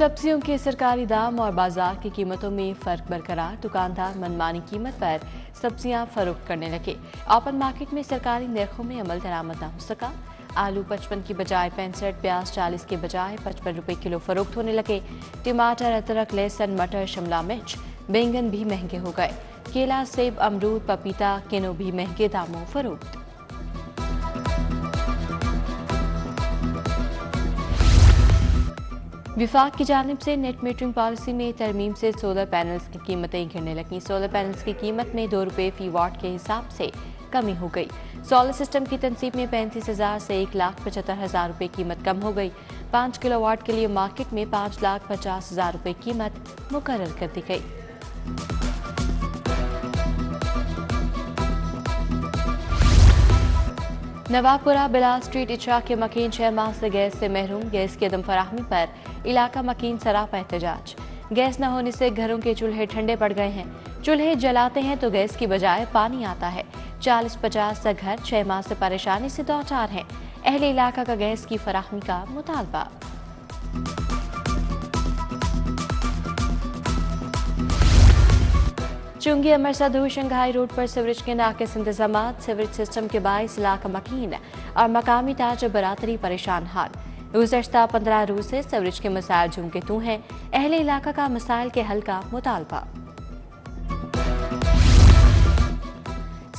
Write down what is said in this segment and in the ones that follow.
सब्जियों के सरकारी दाम और बाजार की कीमतों में फर्क बरकरार। दुकानदार मनमानी कीमत पर सब्जियां फरोख्त करने लगे। ओपन मार्केट में सरकारी निर्खों में अमल दरामद न हो सका। आलू 55 की बजाय 65, प्याज 40 के बजाय 55 रुपए किलो फरोख्त होने लगे। टमाटर, अदरक, लहसुन, मटर, शिमला मिर्च, बैंगन भी महंगे हो गए। केला, सेब, अमरूद, पपीता, किनो भी महंगे दामों फरोख्त। विफाक की जानिब से नेट मीटरिंग पॉलिसी में तरमीम से सोलर पैनल्स की कीमतें गिरने लगी। सोलर पैनल्स की कीमत में 2 रुपये फी वाट के हिसाब से कमी हो गई। सोलर सिस्टम की तनसीब में 35,000 से 1,75,000 रुपये कीमत कम हो गई। 5 किलोवाट के लिए मार्केट में 5,50,000 रुपये कीमत मुकर्रर कर दी गई। नवाबपुरा बिलाल स्ट्रीट इचरा के मकीन 6 माह से गैस से महरूम। गैस की अदम फराहमी पर इलाका मकीन सरापा एहतजाज। गैस न होने से घरों के चूल्हे ठंडे पड़ गए हैं। चूल्हे जलाते हैं तो गैस की बजाय पानी आता है। 40-50 घर 6 माह से परेशानी से दो चार हैं। अहले इलाका का गैस की फराहमी का मुतालबा। चुंगी अमरसद शंघाई रोड पर सीवरेज के नाकिस इंतजाम। सीवरेज सिस्टम के बाइस इलाका मकीन और मकामी ताज बरादरी परेशान हाल। गुज़श्ता 15 रोज से सीवरेज के मसाइल झूम के तू हैं। अहले इलाका का मसाइल के हल का मुतालबा।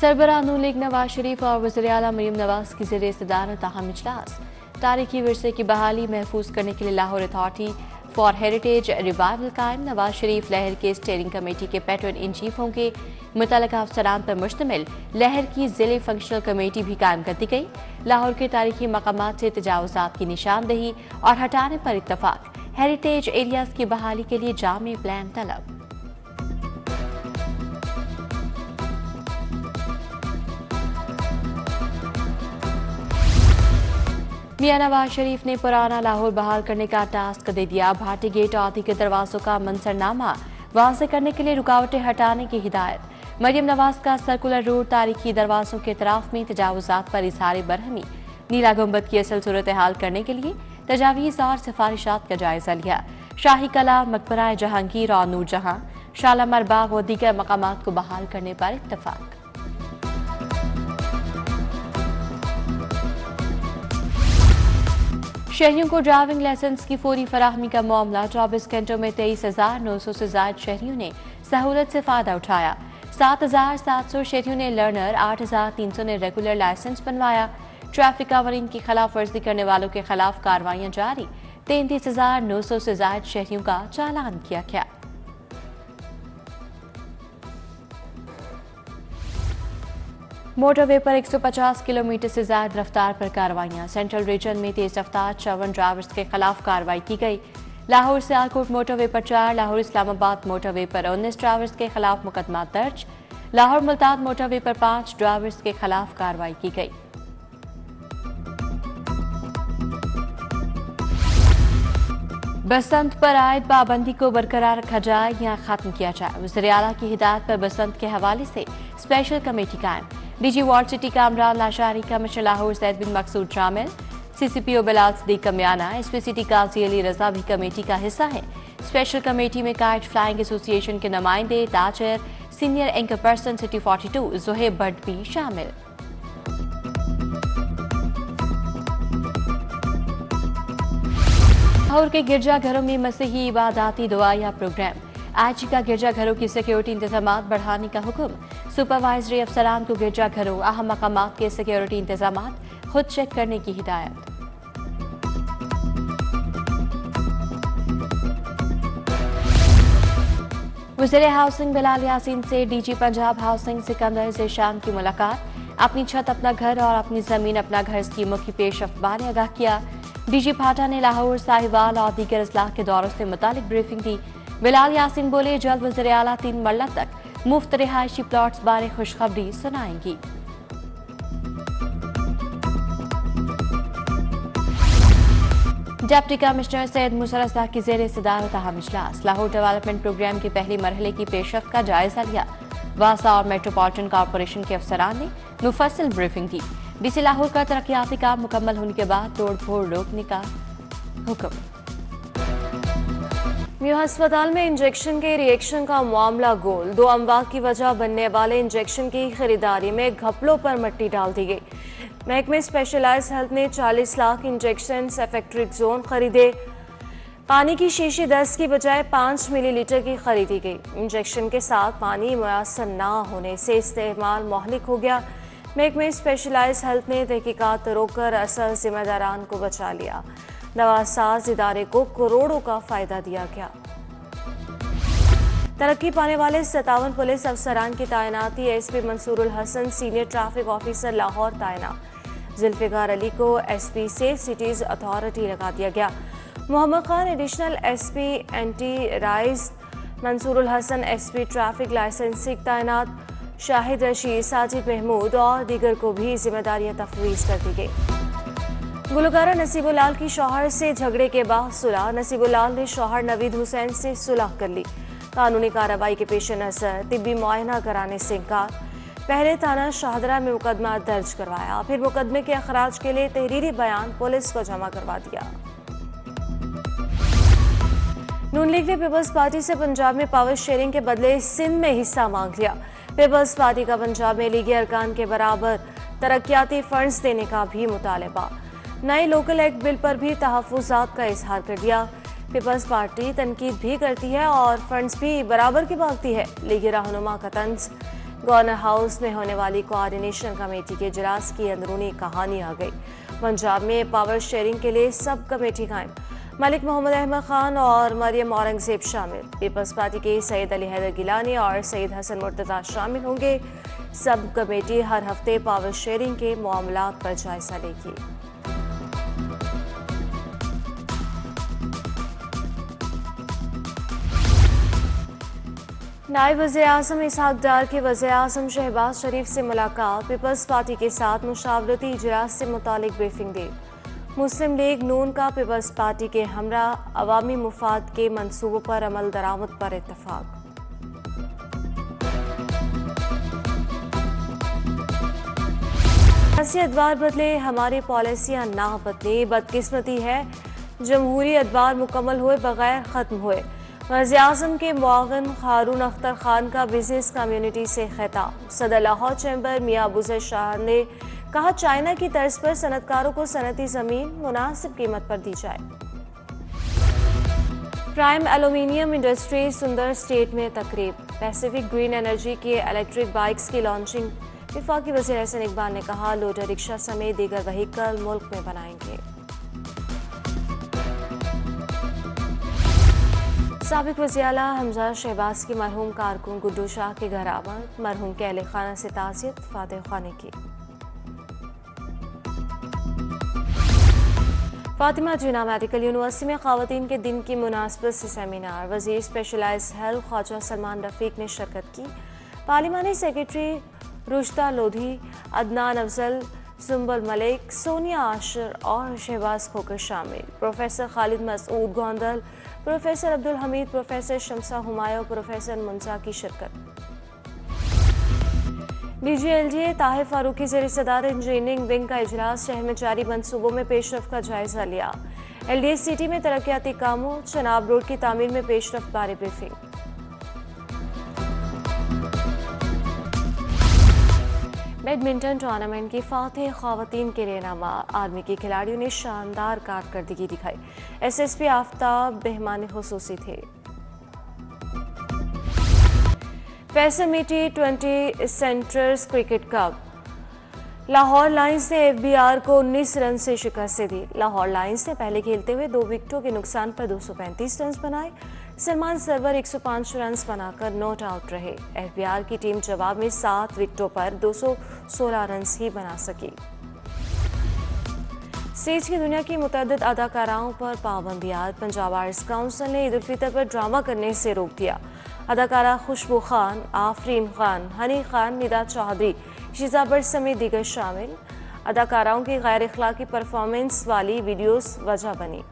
सरबराह नून लीग नवाज शरीफ और वज़ीर आला मरीम नवाज की ज़ेर सदारत अहम इजलास। तारीखी विरसे की बहाली महफूज करने के लिए Lahore authority for heritage revival कायम। नवाज शरीफ लहर के स्टीयरिंग कमेटी के पैटर्न इन चीफ होंगे। मुतल्लिका अफसरान पर मुश्तमिल लहर की जिले फंक्शनल कमेटी भी कायम कर दी गई। लाहौर के तारीखी मकामात से तजावुज़ात की निशानदही और हटाने पर इत्तफाक। हेरिटेज एरियाज की बहाली के लिए जामे प्लान तलब। मियां नवाज शरीफ ने पुराना लाहौर बहाल करने का टास्क दे दिया। भाटी गेट और के दरवाजों का मंजरनामा वाज़ेह करने के लिए रुकावटें हटाने की हिदायत। मरियम नवाज का सर्कुलर रोड तारीखी दरवाजों के इतराफ में तजावुज़ात पर इज़हार बरहमी। नीला गुंबद की असल सूरत हाल करने के लिए तजावीज़ और सिफारिशात का जायजा लिया। शाही कला, मकबरा जहांगीर और नूरजहां, शालामार बाग व दीगर मकामात को बहाल करने पर इत्तफाक। शहरियों को ड्राइविंग लाइसेंस की फौरी फराहमी का मामला। 24 घंटों में 23,900 से ज्यादा शहरियों ने सहूलत से फायदा उठाया। 7,700 शहरियों ने लर्नर, 8,300 ने रेगुलर लाइसेंस बनवाया। ट्रैफिक कानून की खिलाफ वर्जी करने वालों के खिलाफ कार्रवाइयां जारी। 33,900 से ज्यादा शहरियों का चालान किया गया। मोटरवे पर 150 किलोमीटर से ज्यादा रफ्तार पर कार्रवाइयां। सेंट्रल रीजन में तेज रफ्तार 54 ड्राइवर्स के खिलाफ कार्रवाई की गई। लाहौर सियालकोट मोटरवे पर 4, लाहौर इस्लामाबाद मोटरवे पर 19 ड्राइवर्स के खिलाफ मुकदमा दर्ज। लाहौर मुल्तान मोटरवे पर 5 ड्राइवर्स के खिलाफ कार्रवाई की गई। बसंत पर आयद पाबंदी को बरकरार रखा जाए या खत्म किया जाए। वज़ीर आला की हिदायत पर बसंत के हवाले से स्पेशल कमेटी कायम। DG ward city Kamran Lashari, commissioner Lahore Syed bin Maqsood शामिल। CCPO Bilal Sadiq Kamiana, SP city Qazi Ali Raza भी कमेटी का हिस्सा है। स्पेशल कमेटी में काइट फ्लाइंग एसोसिएशन के नुमाइंदे, ताजर, senior anchor person city 42 Zuhaib Bhatt भी शामिल। लाहौर के गिरजाघरों में मसीही इबादाती दुआया प्रोग्राम। आईजी का गिरजाघरों की सिक्योरिटी इंतजामात बढ़ाने का हुक्म। सुपरवाइजरी अफसरान को गिरजाघरों अहम मकामात के सिक्योरिटी इंतजामात खुद चेक करने की हिदायत। वज़ीर हाउसिंग बिलाल यासीन से डीजी पंजाब हाउसिंग सिकंदर ज़ेशान की मुलाकात। अपनी छत अपना घर और अपनी जमीन अपना घर स्कीमों की पेशरफ्त ने आगाह किया। डीजी फाटा ने लाहौर, साहिवाल और दीगर अजला के दौरों से मुतालिक ब्रीफिंग दी। बिलाल यासीन बोले, जल्द वज़ीर आला 3 मरला तक मुफ्त रिहायशी प्लॉट्स बारे खुशखबरी सुनाएंगी। डिप्टी कमिश्नर सैयद मुसरसा की ज़ेर सदारत अहम इजलास। लाहौर डेवलपमेंट प्रोग्राम के पहले मरहले की पेशरफ्त का जायजा लिया। वासा और मेट्रोपॉलिटन कॉरपोरेशन के अफसरान ने मुफस्सिल ब्रीफिंग दी। डीसी लाहौर का तरक्याती काम मुकम्मल होने के बाद तोड़ फोड़ रोकने का हुक्म। म्यू अस्पताल में इंजेक्शन के रिएक्शन का मामला गोल। 2 अमवात की वजह बनने वाले इंजेक्शन की खरीदारी में घपलों पर मट्टी डाल दी गई। महकमे स्पेशलाइज्ड हेल्थ ने 40 लाख इंजेक्शन सेफेक्ट्रिक्सोन खरीदे। पानी की शीशी 10 की बजाय 5 मिलीलीटर की खरीदी गई। इंजेक्शन के साथ पानी मुयस्सर न होने से इस्तेमाल मोहलिक हो गया। महकमे स्पेशलाइज्ड हेल्थ ने तहकीकात रोककर असल जिम्मेदारान को बचा लिया। दवासाज इदारे को करोड़ों का फायदा दिया गया। तरक्की पाने वाले 57 पुलिस अफसरान की तैनाती। SP Mansoorul Hasan senior traffic officer Lahore तैनात। जुल्फिकार अली को एसपी सेफ सिटीज अथॉरिटी लगा दिया गया। Mohammad Khan additional SP anti riots. Mansoorul Hasan SP traffic licensing तैनात। शाहिद रशीद, साजिद महमूद और दीगर को भी जिम्मेदारियां तफवीज़ कर दी गई। गुलकारा नसीबुल्लाल की शौहर से झगड़े के बाद सुलह। नसीबुल्लाल ने शौहर नवीद हुसैन से सुलह कर ली। कानूनी कार्रवाई के पेश नज़र तिब्बी मुआयना कराने से इनकार। पहले थाना शाहदरा में मुकदमा दर्ज करवाया, फिर मुकदमे के अखराज के लिए तहरीरी बयान पुलिस को जमा करवा दिया। नून लीग ने पीपल्स पार्टी से पंजाब में पावर शेयरिंग के बदले सिंध में हिस्सा मांग लिया। पीपल्स पार्टी का पंजाब में लीगी अरकान के बराबर तरक्याती फंड्स देने का भी मुतालबा। नए लोकल एक्ट बिल पर भी तहफ़्फ़ुज़ात का इजहार कर दिया। पीपल्स पार्टी तनकीद भी करती है और फंड्स भी बराबर की मांगती है। लीगी रहनुमा का तंज। गवर्नर हाउस में होने वाली कोऑर्डिनेशन कमेटी के इजलास की अंदरूनी कहानी आ गई। पंजाब में पावर शेयरिंग के लिए सब कमेटी कायम। मलिक मोहम्मद अहमद खान और मरियम औरंगजेब शामिल। पीपल्स पार्टी के सैयद अली हैदर गिलानी और सैयद हसन मुर्तज़ा शामिल होंगे। सब कमेटी हर हफ्ते पावर शेयरिंग के मामलात पर जायजा लेगी। नायब वज़ीर-ए-आज़म इसहाक डार की वज़ीर-ए-आज़म शहबाज शरीफ से मुलाकात। पीपल्स पार्टी के साथ मुशावरती इजलास से मुतालिक ब्रीफिंग दी। मुस्लिम लीग नून का पीपल्स पार्टी के हमरा अवामी मुफाद के मंसूबों पर अमल दरामद पर इत्तफाक। सियासी अदवार बदले, हमारी पॉलिसियां ना बदले। बदकिस्मती है जमहूरी अदवार मुकम्मल हुए बगैर ख़त्म हुए। वज़ीर-ए-आज़म के मुआविन हारून अख्तर खान का बिजनेस कम्युनिटी से खिताब। सदर लाहौर चैम्बर मियां अबूज़र शाह ने कहा, चाइना की तर्ज पर सनतकारों को सनती ज़मीन मुनासिब कीमत पर दी जाए। प्राइम एल्यूमिनियम इंडस्ट्री सुंदर स्टेट में तकरीब। पैसिफिक ग्रीन एनर्जी की इलेक्ट्रिक बाइक्स की लॉन्चिंग। वफाकी वज़ीर एहसन इकबाल ने कहा, लोडर रिक्शा समेत दीगर व्हीकल मुल्क में बनाएंगे। साबिक वज़ीर आला हमजा शहबाज की मरहूम कारकुन गुड्डू शाह के घर आमद। मरहूम के अहले खाना से ताज़ियत फातिह खाने की। फातिमा जिन्ना मेडिकल यूनिवर्सिटी में ख़वातीन के दिन की मुनासबत से सेमिनार। वज़ीर स्पेशलाइज्ड हेल्थ ख्वाजा सलमान रफ़ीक ने शिरकत की। पार्लिमानी सेक्रेटरी रुश्दा लोधी, अदनान अफजल, सुंबल मलिक, सोनिया आशिर और शहबाज खोकर शामिल। Professor Khalid Masood Gondal, professor Abdul Hameed, professor Shamsa Humayun, professor Munsa की शिरकत। DGLGA ताहिर फारूकी ज़ेर सदारत इंजीनियरिंग विंग का इजलास। शहर में जारी मंसूबों में पेशरफ का जायजा लिया। LDS-CT में तरक्याती कामों, चनाब रोड की तामीर में पेशरफ बारे ब्रीफिंग। बैडमिंटन टूर्नामेंट की फातेह ख़वातीन के लिए नामा। आर्मी के खिलाड़ियों ने शानदार कारकर्दगी दिखाई। SSP आफ्ताब बेहमान खुसूसी थे। फैसल में T20 centres cricket cup. Lahore Lions ने FBR को 19 रन से शिकस्त दी। लाहौर लायंस ने पहले खेलते हुए 2 विकेटों के नुकसान पर 235 रन बनाए। सलमान सरवर 105 रन बनाकर नॉट आउट रहे। FBR की टीम जवाब में 7 विकेटों पर 216 रन ही बना सकी। स्टेज की दुनिया की मुतअद्दिद अदाकाराओं पर पाबंदियां। पंजाब आर्ट्स काउंसिल ने ईद उल फितर पर ड्रामा करने से रोक दिया। अदाकारा खुशबू खान, आफरीन खान, हनी खान, निदा चौधरी, शीजा भट्ट समेत दीगर शामिल। अदाकाराओं की गैर अखलाकी परफॉर्मेंस वाली वीडियोस वजह बनी।